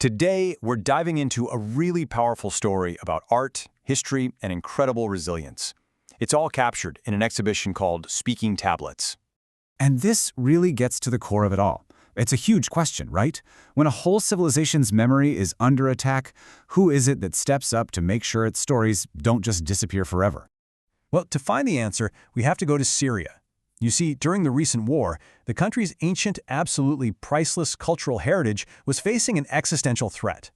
Today, we're diving into a really powerful story about art, history, and incredible resilience. It's all captured in an exhibition called Speaking Tablets. And this really gets to the core of it all. It's a huge question, right? When a whole civilization's memory is under attack, who is it that steps up to make sure its stories don't just disappear forever? Well, to find the answer, we have to go to Syria. You see, during the recent war, the country's ancient, absolutely priceless cultural heritage was facing an existential threat.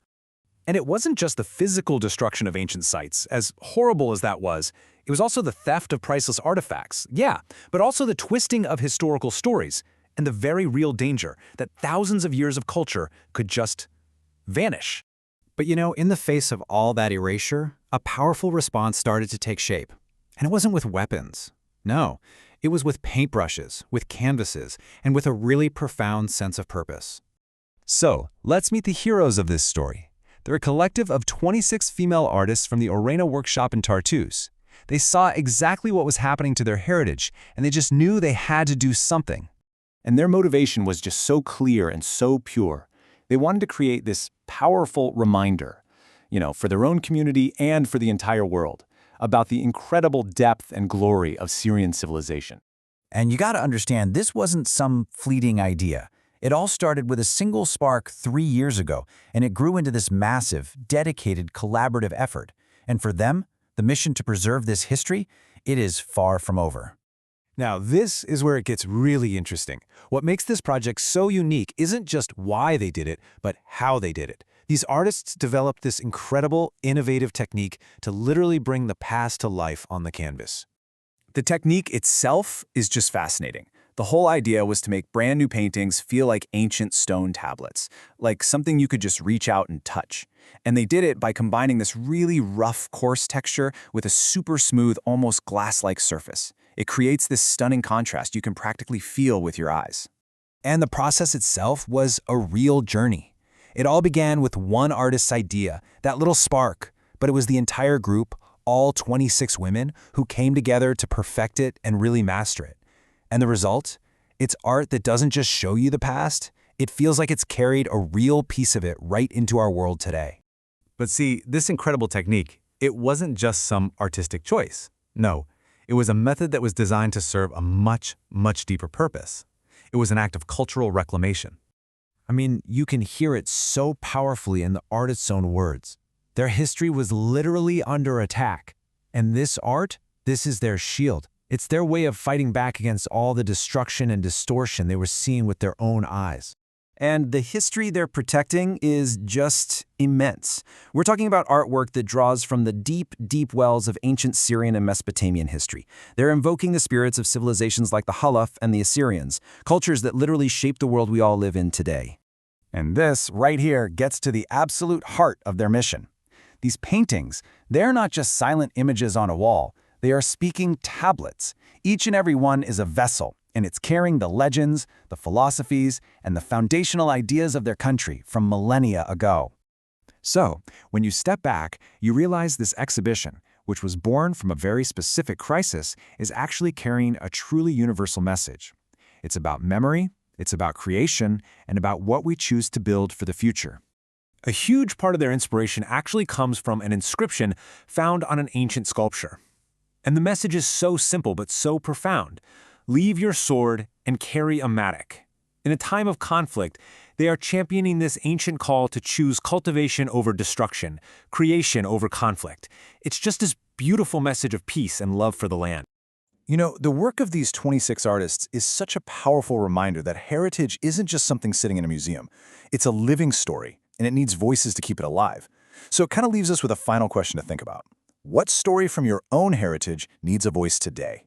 And it wasn't just the physical destruction of ancient sites, as horrible as that was. It was also the theft of priceless artifacts, yeah, but also the twisting of historical stories, and the very real danger that thousands of years of culture could just vanish. But you know, in the face of all that erasure, a powerful response started to take shape. And it wasn't with weapons. No, it was with paintbrushes, with canvases, and with a really profound sense of purpose. So, let's meet the heroes of this story. They're a collective of 26 female artists from the Ouraina Workshop in Tartus. They saw exactly what was happening to their heritage, and they just knew they had to do something. And their motivation was just so clear and so pure. They wanted to create this powerful reminder, for their own community and for the entire world, about the incredible depth and glory of Syrian civilization. And you gotta understand, this wasn't some fleeting idea. It all started with a single spark 3 years ago, and it grew into this massive, dedicated, collaborative effort. And for them, the mission to preserve this history, it is far from over. Now, this is where it gets really interesting. What makes this project so unique isn't just why they did it, but how they did it. These artists developed this incredible, innovative technique to literally bring the past to life on the canvas. The technique itself is just fascinating. The whole idea was to make brand new paintings feel like ancient stone tablets, like something you could just reach out and touch. And they did it by combining this really rough, coarse texture with a super smooth, almost glass-like surface. It creates this stunning contrast you can practically feel with your eyes. And the process itself was a real journey. It all began with one artist's idea, that little spark, but it was the entire group, all 26 women, who came together to perfect it and really master it. And the result? It's art that doesn't just show you the past, it feels like it's carried a real piece of it right into our world today. But see, this incredible technique, it wasn't just some artistic choice. No, it was a method that was designed to serve a much, much deeper purpose. It was an act of cultural reclamation. I mean, you can hear it so powerfully in the artist's own words. Their history was literally under attack. And this art, this is their shield. It's their way of fighting back against all the destruction and distortion they were seeing with their own eyes. And the history they're protecting is just immense. We're talking about artwork that draws from the deep, deep wells of ancient Syrian and Mesopotamian history. They're invoking the spirits of civilizations like the Halaf and the Assyrians, cultures that literally shape the world we all live in today. And this, right here, gets to the absolute heart of their mission. These paintings, they're not just silent images on a wall. They are speaking tablets. Each and every one is a vessel, and it's carrying the legends, the philosophies, and the foundational ideas of their country from millennia ago. So, when you step back, you realize this exhibition, which was born from a very specific crisis, is actually carrying a truly universal message. It's about memory, it's about creation, and about what we choose to build for the future. A huge part of their inspiration actually comes from an inscription found on an ancient sculpture. And the message is so simple but so profound. Leave your sword and carry a mattock. In a time of conflict, they are championing this ancient call to choose cultivation over destruction, creation over conflict. It's just this beautiful message of peace and love for the land. The work of these 26 artists is such a powerful reminder that heritage isn't just something sitting in a museum. It's a living story, and it needs voices to keep it alive. So it kind of leaves us with a final question to think about. What story from your own heritage needs a voice today?